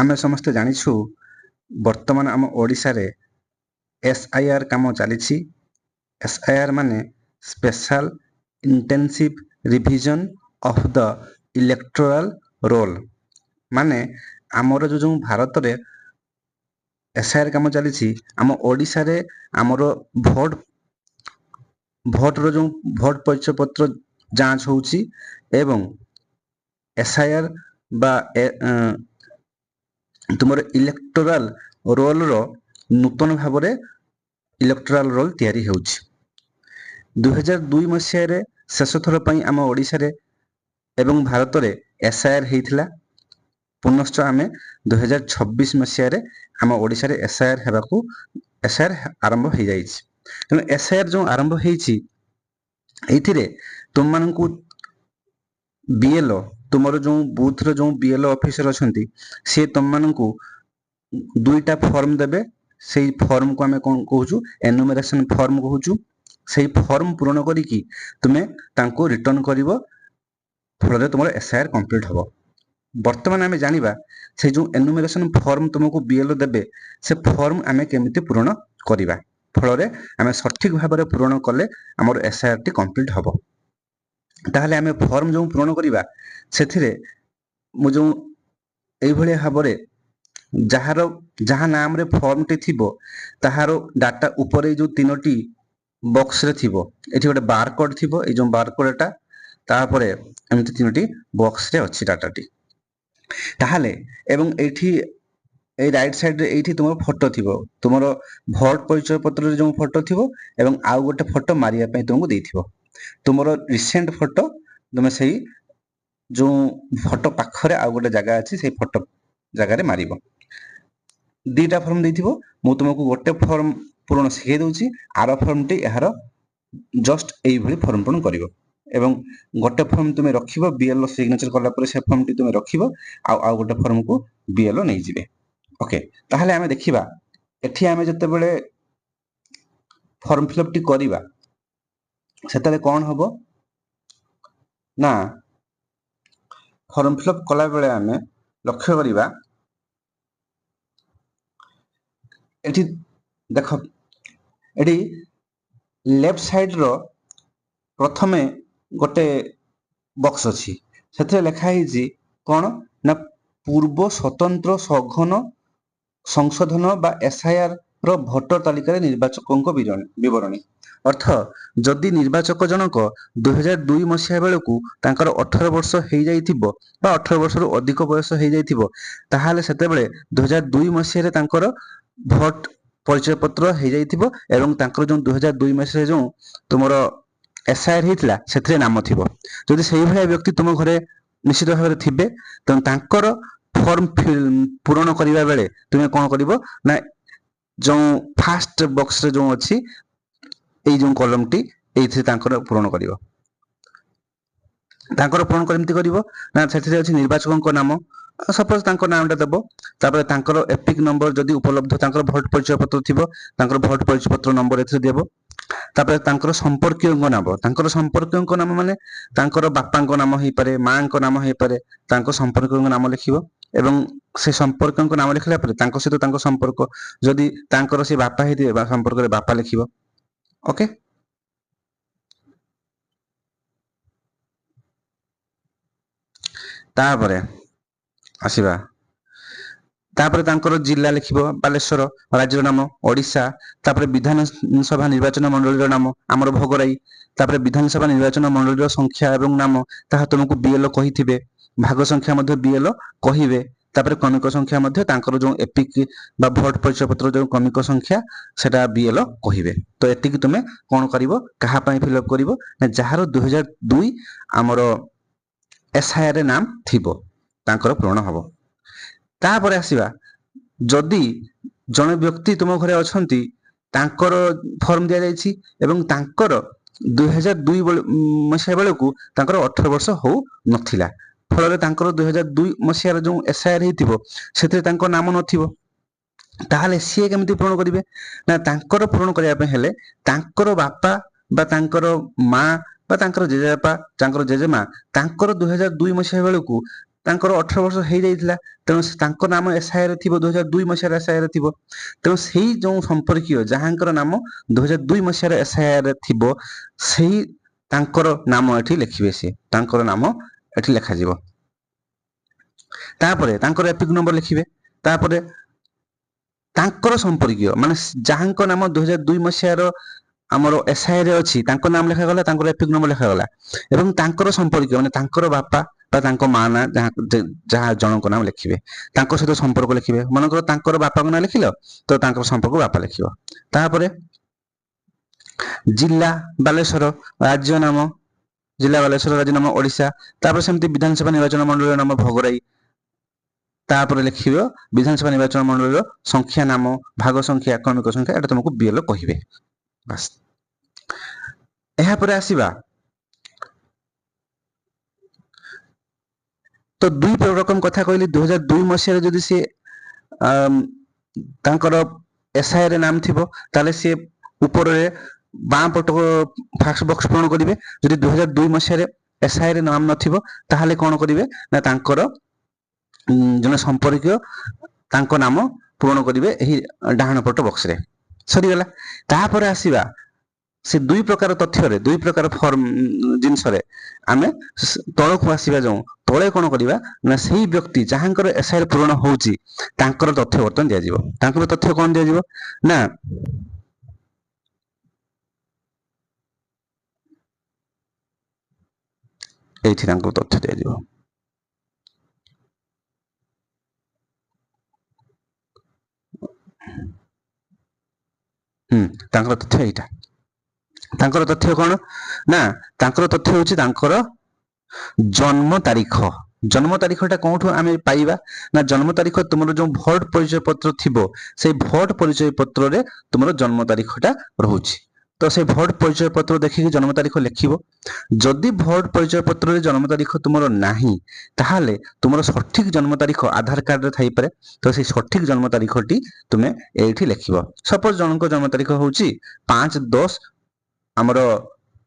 ଆମେ ସମସ୍ତେ ଜାଣିଛୁ ବର୍ତ୍ତମାନ ଆମ ଓଡ଼ିଶାରେ SIR କାମ ଚାଲିଛି। SIR ମାନେ special intensive revision of the electoral roll. ମାନେ ଆମର ଯେଉଁ ଭାରତରେ SIR କାମ ଚାଲିଛି, ଆମ ଓଡ଼ିଶାରେ ଆମର ଭୋଟର ଯେଉଁ ଭୋଟ ପରିଚୟ ପତ୍ର ଯାଞ୍ଚ ହେଉଛି ଏବଂ SIR ବା ତୁମର ଇଲେକ୍ଟୋରାଲ୍ ରୋଲ୍ର ନୂତନ ଭାବରେ ଇଲେକ୍ଟୋରାଲ୍ ରୋଲ୍ ତିଆରି ହେଉଛି। 2002 ମସିହାରେ ଶେଷ ଥର ପାଇଁ ଆମ ଓଡ଼ିଶାରେ ଏବଂ ଭାରତରେ SIR ହେଇଥିଲା। ପୁନଶ୍ଚ ଆମେ 2026 ମସିହାରେ ଆମ ଓଡ଼ିଶାରେ SIR ଆରମ୍ଭ ହେଇଯାଇଛି। ତେଣୁ SIR ଯେଉଁ ଆରମ୍ଭ ହେଇଛି, ଏଇଥିରେ ତୁମମାନଙ୍କୁ BLO, ତୁମର ଯେଉଁ ବୁଥର ଯେଉଁ BLO ଅଫିସର ଅଛନ୍ତି, ସେ ତୁମମାନଙ୍କୁ 2ଟା ଫର୍ମ ଦେବେ। ସେଇ ଫର୍ମକୁ ଆମେ କ'ଣ କହୁଛୁ? ଏନୁମେରେସନ୍ ଫର୍ମ କହୁଛୁ। ସେଇ ଫର୍ମ ପୂରଣ କରିକି ତୁମେ ତାଙ୍କୁ ରିଟର୍ନ କରିବ, ଫଳରେ ତୁମର SIR କମ୍ପ୍ଲିଟ୍ ହେବ। ବର୍ତ୍ତମାନ ଆମେ ଜାଣିବା ସେ ଯେଉଁ ଏନୁମେରେସନ୍ ଫର୍ମ ତୁମକୁ BLO ଦେବେ, ସେ ଫର୍ମ ଆମେ କେମିତି ପୂରଣ କରିବା, ଫଳରେ ଆମେ ସଠିକ୍ ଭାବରେ ପୂରଣ କଲେ ଆମର SIR ଟି କମ୍ପ୍ଲିଟ୍ ହେବ। ତାହେଲେ ଆମେ ଫର୍ମ ଯେଉଁ ପୂରଣ କରିବା, ସେଥିରେ ମୁଁ ଯେଉଁ ଏଇଭଳିଆ ଭାବରେ ଯାହା ନାମରେ ଫର୍ମଟି ଥିବ, ତାହାର ଡାଟା ଉପରେ ଯେଉଁ 3ଟି ବକ୍ସରେ ଥିବ, ଏଠି ଗୋଟେ ବାରକୋଡ୍ ଥିବ, ଏଇ ଯେଉଁ ବାରକୋଡ୍ଟା, ତାପରେ ଏମିତି 3ଟି ବକ୍ସରେ ଅଛି ଡାଟାଟି। ତାହେଲେ ଏବଂ ଏଇଠି ଏଇ ରାଇଟ୍ ସାଇଡ୍ରେ ଏଇଠି ତୁମର ଫଟୋ ଥିବ, ତୁମର ଭୋଟ ପରିଚୟ ପତ୍ରରେ ଯେଉଁ ଫଟୋ ଥିବ ଏବଂ ଆଉ ଗୋଟେ ଫଟୋ ମାରିବା ପାଇଁ ତୁମକୁ ଦେଇଥିବ। ତୁମର ରିସେଣ୍ଟ ଫଟୋ ତୁମେ ସେଇ ଯେଉଁ ଫଟୋ ପାଖରେ ଆଉ ଗୋଟେ ଜାଗା ଅଛି, ସେଇ ଫଟୋ ଜାଗାରେ ମାରିବ। 2ଟା ଫର୍ମ ଦେଇଥିବ, ମୁଁ ତୁମକୁ ଗୋଟେ ଫର୍ମ ପୂରଣ ଶିଖାଇ ଦେଉଛି। ଆର ଫର୍ମଟି ଏହାର ଜଷ୍ଟ ଏଇଭଳି ଫର୍ମ ପୂରଣ କରିବ ଏବଂ ଗୋଟେ ଫର୍ମ ତୁମେ ରଖିବ, BLO ସିଗ୍ନେଚର କଲା ପରେ ସେ ଫର୍ମଟି ତୁମେ ରଖିବ, ଆଉ ଗୋଟେ ଫର୍ମକୁ BLO ନେଇଯିବେ। ଓକେ, ତାହେଲେ ଆମେ ଦେଖିବା ଏଠି ଆମେ ଯେତେବେଳେ ଫର୍ମ ଫିଲ୍ଅପ୍ ଟି କରିବା, ସେତେବେଳେ କ'ଣ ହେବ ନା, ଫର୍ମ ଫିଲ୍ଅପ୍ କଲାବେଳେ ଆମେ ଲକ୍ଷ୍ୟ କରିବା, ଏଠି ଦେଖ, ଏଠି ଲେଫ୍ଟ ସାଇଡ୍ର ପ୍ରଥମେ ଗୋଟେ ବକ୍ସ ଅଛି, ସେଥିରେ ଲେଖା ହେଇଛି କ'ଣ ନା ପୂର୍ବ ସ୍ୱତନ୍ତ୍ର ସଘନ ସଂଶୋଧନ ବା SIR ର ଭୋଟର ତାଲିକାରେ ନିର୍ବାଚକଙ୍କ ବିବରଣୀ। ଅର୍ଥ, ଯଦି ନିର୍ବାଚକ ଜଣକ 2002 ମସିହା ବେଳକୁ ତାଙ୍କର 18 ବର୍ଷ ହେଇଯାଇଥିବ ବା 18 ବର୍ଷରୁ ଅଧିକ ବୟସ ହେଇଯାଇଥିବ, ତାହେଲେ ସେତେବେଳେ 2002 ମସିହାରେ ତାଙ୍କର ଭୋଟ ପରିଚୟ ପତ୍ର ହେଇଯାଇଥିବ ଏବଂ ତାଙ୍କର ଯେଉଁ 2002 ମସିହାରେ ଯେଉଁ ତୁମର SIR ହେଇଥିଲା, ସେଥିରେ ନାମ ଥିବ। ଯଦି ସେଇଭଳିଆ ବ୍ୟକ୍ତି ତୁମ ଘରେ ନିଶ୍ଚିତ ଭାବରେ ଥିବେ, ତେଣୁ ତାଙ୍କର ଫର୍ମ ପୂରଣ କରିବା ବେଳେ ତୁମେ କ'ଣ କରିବ ନା, ଯେଉଁ ଫାଷ୍ଟ ବକ୍ସରେ ଯେଉଁ ଅଛି, ଏଇ ଯେଉଁ କଲମଟି, ଏଇଥିରେ ତାଙ୍କର ପୂରଣ କରିବ। ତାଙ୍କର ପୂରଣ କେମିତି କରିବ ନା, ସେଥିରେ ଅଛି ନିର୍ବାଚକଙ୍କ ନାମ, ସପୋଜ ତାଙ୍କ ନାମଟା ଦେବ, ତାପରେ ତାଙ୍କର ଏପିକ୍ ନମ୍ବର ଯଦି ଉପଲବ୍ଧ, ତାଙ୍କର ଭୋଟ ପରିଚୟ ପତ୍ର ଥିବ, ତାଙ୍କର ଭୋଟ ପରିଚୟ ପତ୍ର ନମ୍ବର ଏଥିରେ ଦେବ। ତାପରେ ତାଙ୍କର ସମ୍ପର୍କୀୟଙ୍କ ନାମ, ତାଙ୍କର ସମ୍ପର୍କୀୟଙ୍କ ନାମ ମାନେ ତାଙ୍କର ବାପାଙ୍କ ନାମ ହେଇପାରେ, ମାଙ୍କ ନାମ ହେଇପାରେ, ତାଙ୍କ ସମ୍ପର୍କୀୟଙ୍କ ନାମ ଲେଖିବ ଏବଂ ସେ ସମ୍ପର୍କୀୟଙ୍କ ନାମ ଲେଖିଲା ପରେ ତାଙ୍କ ସହିତ ତାଙ୍କ ସମ୍ପର୍କ, ଯଦି ତାଙ୍କର ସେ ବାପା ହେଇଥିବେ ବା ସମ୍ପର୍କରେ ବାପା ଲେଖିବ। ଓକେ, ତାପରେ ଆସିବା, ତାପରେ ତାଙ୍କର ଜିଲ୍ଲା ଲେଖିବ, ବାଲେଶ୍ୱର, ରାଜ୍ୟର ନାମ ଓଡ଼ିଶା, ତାପରେ ବିଧାନସଭା ନିର୍ବାଚନ ମଣ୍ଡଳୀର ନାମ ଆମର ଭୋଗରାଇ, ତାପରେ ବିଧାନସଭା ନିର୍ବାଚନ ମଣ୍ଡଳୀର ସଂଖ୍ୟା ଏବଂ ନାମ ତାହା ତୁମକୁ BLO କହିଥିବେ, ଭାଗ ସଂଖ୍ୟା ମଧ୍ୟ BLO କହିବେ, ତାପରେ କ୍ରମିକ ସଂଖ୍ୟା ମଧ୍ୟ ତାଙ୍କର ଯେଉଁ ଏପିକ୍ ବା ଭୋଟ ପରିଚୟ ପତ୍ର ଯେଉଁ କ୍ରମିକ ସଂଖ୍ୟା, ସେଟା BLO କହିବେ। ତ ଏତିକି ତୁମେ କ'ଣ କରିବ, କାହା ପାଇଁ ଫିଲ୍ଅପ୍ କରିବ ନା, ଯାହାର 2002 ଆମର SIR ରେ ନାମ ଥିବ, ତାଙ୍କର ପୂରଣ ହେବ। ତାପରେ ଆସିବା, ଯଦି ଜଣେ ବ୍ୟକ୍ତି ତୁମ ଘରେ ଅଛନ୍ତି, ତାଙ୍କର ଫର୍ମ ଦିଆଯାଇଛି ଏବଂ ତାଙ୍କର 2002 ମସିହା ବେଳକୁ ତାଙ୍କର 18 ବର୍ଷ ହଉ ନଥିଲା, ଫଳରେ ତାଙ୍କର 2002 ମସିହାର ଯେଉଁ SIR ହେଇଥିବ, ସେଥିରେ ତାଙ୍କ ନାମ ନଥିବ। ତାହେଲେ ସିଏ କେମିତି ପୂରଣ କରିବେ ନା, ତାଙ୍କର ପୂରଣ କରିବା ପାଇଁ ହେଲେ ତାଙ୍କର ବାପା ବା ତାଙ୍କର ମା ବା ତାଙ୍କର ଜେଜେବାପା, ତାଙ୍କର ଜେଜେମା, ତାଙ୍କର 2002 ମସିହା ବେଳକୁ ତାଙ୍କର 18 ବର୍ଷ ହେଇଯାଇଥିଲା, ତେଣୁ ତାଙ୍କ ନାମ ଏସ୍ଆଇରେ ଥିବ 2002 ମସିହାର ଏସ୍ଆଇରେ ଥିବ। ତେଣୁ ସେଇ ଯେଉଁ ସମ୍ପର୍କୀୟ ଯାହାଙ୍କର ନାମ 2002 ମସିହାର ଏସ୍ଆଇରେ ଥିବ, ସେଇ ତାଙ୍କର ନାମ ଏଠି ଲେଖିବେ। ସିଏ ତାଙ୍କର ନାମ ଏଠି ଲେଖାଯିବ। ତାପରେ ତାଙ୍କର ଏପିକ୍ ନମ୍ବର ଲେଖିବେ। ତାପରେ ତାଙ୍କର ସମ୍ପର୍କୀୟ ମାନେ ଯାହାଙ୍କ ନାମ 2002 ମସିହାର ଆମର ଏସ୍ଆଇରେ ଅଛି, ତାଙ୍କ ନାମ ଲେଖାଗଲା, ତାଙ୍କର ଏପିକ୍ ନମ୍ବର ଲେଖାଗଲା। ଏବଂ ତାଙ୍କର ସମ୍ପର୍କୀୟ ମାନେ ତାଙ୍କର ବାପା ବା ତାଙ୍କ ମା ନା ଯାହା ଜଣଙ୍କ ନାମ ଲେଖିବେ, ତାଙ୍କ ସହିତ ସମ୍ପର୍କ ଲେଖିବେ। ମନେକର ତାଙ୍କର ବାପାଙ୍କ ନାଁ ଲେଖିଲ, ତ ତାଙ୍କର ସମ୍ପର୍କ ବାପା ଲେଖିବ। ତାପରେ ଜିଲ୍ଲା ବାଲେଶ୍ୱର, ରାଜ୍ୟ ନାମ ଜିଲ୍ଲା ବାଲେଶ୍ୱର, ରାଜ୍ୟ ନାମ ଓଡ଼ିଶା। ତାପରେ ସେମିତି ବିଧାନସଭା ନିର୍ବାଚନ ମଣ୍ଡଳୀର ନାମ ଭୋଗରାଇ। ତାପରେ ଲେଖିବ ବିଧାନସଭା ନିର୍ବାଚନ ମଣ୍ଡଳୀର ସଂଖ୍ୟା ନାମ, ଭାଗ ସଂଖ୍ୟା, କ୍ରମିକ ସଂଖ୍ୟା। ଏଟା ତୁମକୁ ବିଏଲଓ କହିବେ। ବାସ୍। ଏହାପରେ ଆସିବା ତ 2 ରକମ କଥା କହିଲି। 2002 ମସିହାରେ ଯଦି ସିଏ ତାଙ୍କର ଏସ୍ଆଇରେ ନାମ ଥିବ, ତାହେଲେ ସିଏ ଉପରରେ ବାଁ ପଟ ଫାଷ୍ଟ ବକ୍ସ ପୂରଣ କରିବେ। ଯଦି 2002 ମସିହାରେ ଏସ୍ଆଇରେ ନାମ ନଥିବ, ତାହେଲେ କ'ଣ କରିବେ ନା ତାଙ୍କର ଜଣେ ସମ୍ପର୍କୀୟ ତାଙ୍କ ନାମ ପୂରଣ କରିବେ ଏହି ଡାହାଣ ପଟ ବକ୍ସରେ। ସରିଗଲା। ତାପରେ ଆସିବା ସେ 2 ପ୍ରକାର ତଥ୍ୟରେ, 2 ପ୍ରକାର ଫର୍ମ ଜିନିଷରେ ଆମେ ତଳକୁ ଆସିବା। ଯେଉଁ ତଳେ କ'ଣ କରିବା ନା ସେଇ ବ୍ୟକ୍ତି ଯାହାଙ୍କର ଏସ୍ଆଇରେ ପୂରଣ ହେଉଛି ତାଙ୍କର ତଥ୍ୟ ବର୍ତ୍ତମାନ ଦିଆଯିବ। ତାଙ୍କର ତଥ୍ୟ କ'ଣ ଦିଆଯିବ ନା ଏଇଠି ତାଙ୍କୁ ତଥ୍ୟ ଦିଆଯିବ। ତାଙ୍କର ତଥ୍ୟ ଏଇଟା। ତାଙ୍କର ତଥ୍ୟ କ'ଣ ନା ତାଙ୍କର ତଥ୍ୟ ହେଉଛି ତାଙ୍କର ଜନ୍ମ ତାରିଖ। ଜନ୍ମ ତାରିଖଟା କୋଉଠୁ ଆମେ ପାଇବା ନା ଜନ୍ମ ତାରିଖ ତୁମର ଯେଉଁ ଭୋଟ ପରିଚୟ ପତ୍ର ଥିବ, ସେଇ ଭୋଟ ପରିଚୟ ପତ୍ରରେ ତୁମର ଜନ୍ମ ତାରିଖଟା ରହୁଛି। ତ ସେଇ ଭୋଟ ପରିଚୟ ପତ୍ର ଦେଖିକି ଜନ୍ମ ତାରିଖ ଲେଖିବ। ଯଦି ଭୋଟ ପରିଚୟ ପତ୍ରରେ ଜନ୍ମ ତାରିଖ ତୁମର ନାହିଁ, ତାହେଲେ ତୁମର ସଠିକ ଜନ୍ମ ତାରିଖ ଆଧାର କାର୍ଡରେ ଥାଇପାରେ। ତ ସେଇ ସଠିକ ଜନ୍ମ ତାରିଖଟି ତୁମେ ଏଇଠି ଲେଖିବ। ସପୋଜ ଜଣଙ୍କ ଜନ୍ମ ତାରିଖ ହେଉଛି 5/10 ଆମର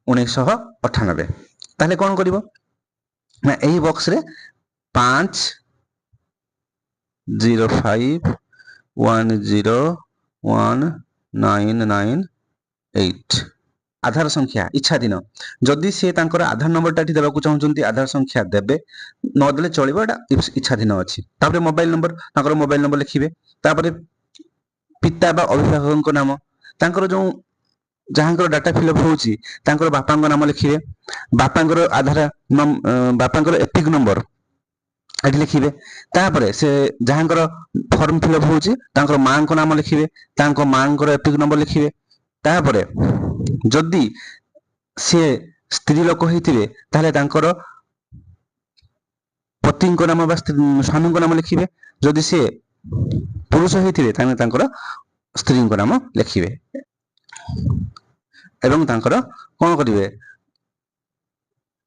1998, ତାହେଲେ କ'ଣ କରିବ ନା ଏହି ବକ୍ସରେ 5015101998 ଆଧାର ସଂଖ୍ୟା ଇଚ୍ଛାଧୀନ। ଯଦି ସେ ତାଙ୍କର ଆଧାର ନମ୍ବରଟା ଏଠି ଦେବାକୁ ଚାହୁଁଛନ୍ତି, ଆଧାର ସଂଖ୍ୟା ଦେବେ, ନଦେଲେ ଚଳିବ, ଏଟା ଇଚ୍ଛାଧୀନ ଅଛି। ତାପରେ ମୋବାଇଲ ନମ୍ବର, ତାଙ୍କର ମୋବାଇଲ ନମ୍ବର ଲେଖିବେ। ତାପରେ ପିତା ବା ଅଭିଭାବକଙ୍କ ନାମ, ତାଙ୍କର ଯେଉଁ ଯାହାଙ୍କର ଡାଟା ଫିଲ୍ଅପ୍ ହେଉଛି ତାଙ୍କର ବାପାଙ୍କ ନାମ ଲେଖିବେ। ବାପାଙ୍କର ବାପାଙ୍କର ଏପିକ୍ ନମ୍ବର ଏଠି ଲେଖିବେ। ତାପରେ ସେ ଯାହାଙ୍କର ଫର୍ମ ଫିଲ୍ଅପ୍ ହେଉଛି ତାଙ୍କର ମାଙ୍କ ନାମ ଲେଖିବେ, ତାଙ୍କ ମାଙ୍କର ଏପିକ୍ ନମ୍ବର ଲେଖିବେ। ତାପରେ ଯଦି ସେ ସ୍ତ୍ରୀ ଲୋକ ହେଇଥିବେ, ତାହେଲେ ତାଙ୍କର ପତିଙ୍କ ନାମ ବା ସ୍ୱାମୀଙ୍କ ନାମ ଲେଖିବେ। ଯଦି ସେ ପୁରୁଷ ହେଇଥିବେ, ତାହେଲେ ତାଙ୍କର ସ୍ତ୍ରୀଙ୍କ ନାମ ଲେଖିବେ। ଏବଂ ତାଙ୍କର କ'ଣ କରିବେ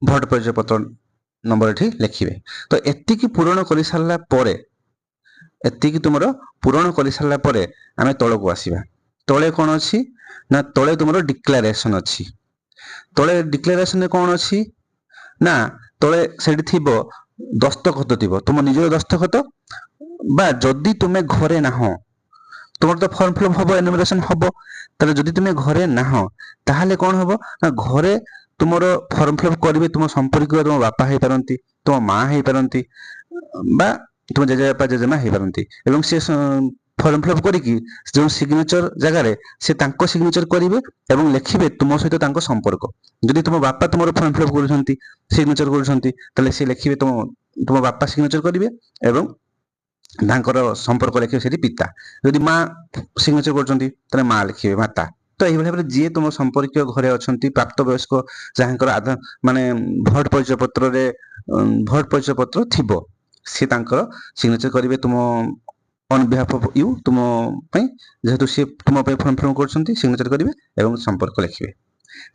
ଭୋଟ ପରିଚୟ ପତ୍ର ନମ୍ବର ଏଠି ଲେଖିବେ। ତ ଏତିକି ପୂରଣ କରିସାରିଲା ପରେ, ଏତିକି ତୁମର ପୂରଣ କରିସାରିଲା ପରେ ଆମେ ତଳକୁ ଆସିବା। ତଳେ କ'ଣ ଅଛି ନା ତଳେ ତୁମର ଡିକ୍ଲାରେସନ ଅଛି। ତଳେ ଡିକ୍ଲାରେସନରେ କ'ଣ ଅଛି ନା ତଳେ ସେଠି ଥିବ ଦସ୍ତଖତ ଥିବ, ତୁମ ନିଜର ଦସ୍ତଖତ। ବା ଯଦି ତୁମେ ଘରେ ନାହଁ, ତୁମର ତ ଫର୍ମ ଫିଲ୍ଅପ୍ ହବ, ଏନୁମରେସନ ହବ, ତାହେଲେ ଯଦି ତୁମେ ଘରେ ନାହଁ ତାହେଲେ କ'ଣ ହବ ନା ଘରେ ତୁମର ଫର୍ମ ଫିଲ୍ଅପ୍ କରିବେ ତୁମ ସମ୍ପର୍କୀୟ, ତୁମ ବାପା ହେଇପାରନ୍ତି, ତୁମ ମା ହେଇପାରନ୍ତି, ବା ତୁମ ଜେଜେବାପା ଜେଜେମା ହେଇପାରନ୍ତି। ଏବଂ ସେ ଫର୍ମ ଫିଲ୍ଅପ୍ କରିକି ଯେଉଁ ସିଗ୍ନେଚର ଜାଗାରେ ସେ ତାଙ୍କ ସିଗ୍ନେଚର କରିବେ ଏବଂ ଲେଖିବେ ତୁମ ସହିତ ତାଙ୍କ ସମ୍ପର୍କ। ଯଦି ତୁମ ବାପା ତୁମର ଫର୍ମ ଫିଲ୍ଅପ୍ କରୁଛନ୍ତି, ସିଗ୍ନେଚର କରୁଛନ୍ତି, ତାହେଲେ ସେ ଲେଖିବେ ତୁମ ବାପା ସିଗ୍ନେଚର କରିବେ ଏବଂ ତାଙ୍କର ସମ୍ପର୍କ ଲେଖିବେ ସେଠି ପିତା। ଯଦି ମା ସିଗ୍ନେଚର କରୁଛନ୍ତି, ତାହେଲେ ମା ଲେଖିବେ ମାତା। ତ ଏଇଭଳି ଭାବରେ ଯିଏ ତୁମ ସମ୍ପର୍କୀୟ ଘରେ ଅଛନ୍ତି, ପ୍ରାପ୍ତବୟସ୍କ ଯାହାଙ୍କର ଆଧାର ମାନେ ଭୋଟ ପରିଚୟ ପତ୍ରରେ ଭୋଟ ପରିଚୟ ପତ୍ର ଥିବ, ସେ ତାଙ୍କର ସିଗ୍ନେଚର କରିବେ ତୁମ ଅନ୍ ବିହାଫ୍ ଅଫ୍ ୟୁ, ତୁମ ପାଇଁ, ଯେହେତୁ ସେ ତୁମ ପାଇଁ ଫର୍ମ ଫିଲ୍ଅପ୍ କରୁଛନ୍ତି, ସିଗ୍ନେଚର କରିବେ ଏବଂ ସମ୍ପର୍କ ଲେଖିବେ।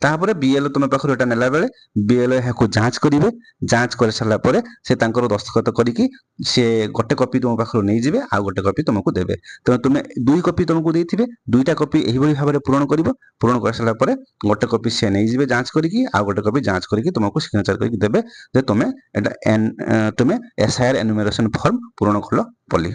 ତାପରେ ବିଏଲଓ ତୁମ ପାଖରୁ ଏଟା ନେଲା ବେଳେ ବିଏଲଓ ଏହାକୁ ଯାଞ୍ଚ କରିବେ। ଯାଞ୍ଚ କରି ସାରିଲା ପରେ ସେ ତାଙ୍କର ଦସ୍ତଖତ କରିକି ସେ ଗୋଟେ କପି ତୁମ ପାଖରୁ ନେଇଯିବେ, ଆଉ ଗୋଟେ କପି ତୁମକୁ ଦେବେ। ତେଣୁ ତୁମେ 2 କପି ତୁମକୁ ଦେଇଥିବେ, 2ଟା କପି ଏହିଭଳି ଭାବରେ ପୂରଣ କରିବ। ପୂରଣ କରିସାରିଲା ପରେ ଗୋଟେ କପି ସେ ନେଇଯିବେ ଯାଞ୍ଚ କରିକି, ଆଉ ଗୋଟେ କପି ଯାଞ୍ଚ କରିକି ତୁମକୁ ସିଗ୍ନେଚର କରିକି ଦେବେ ଯେ ତୁମେ ଏଟା ତୁମେ ଏସଆଇଆର ଏନୁମେରେସନ ଫର୍ମ ପୂରଣ କଲ ବୋଲି।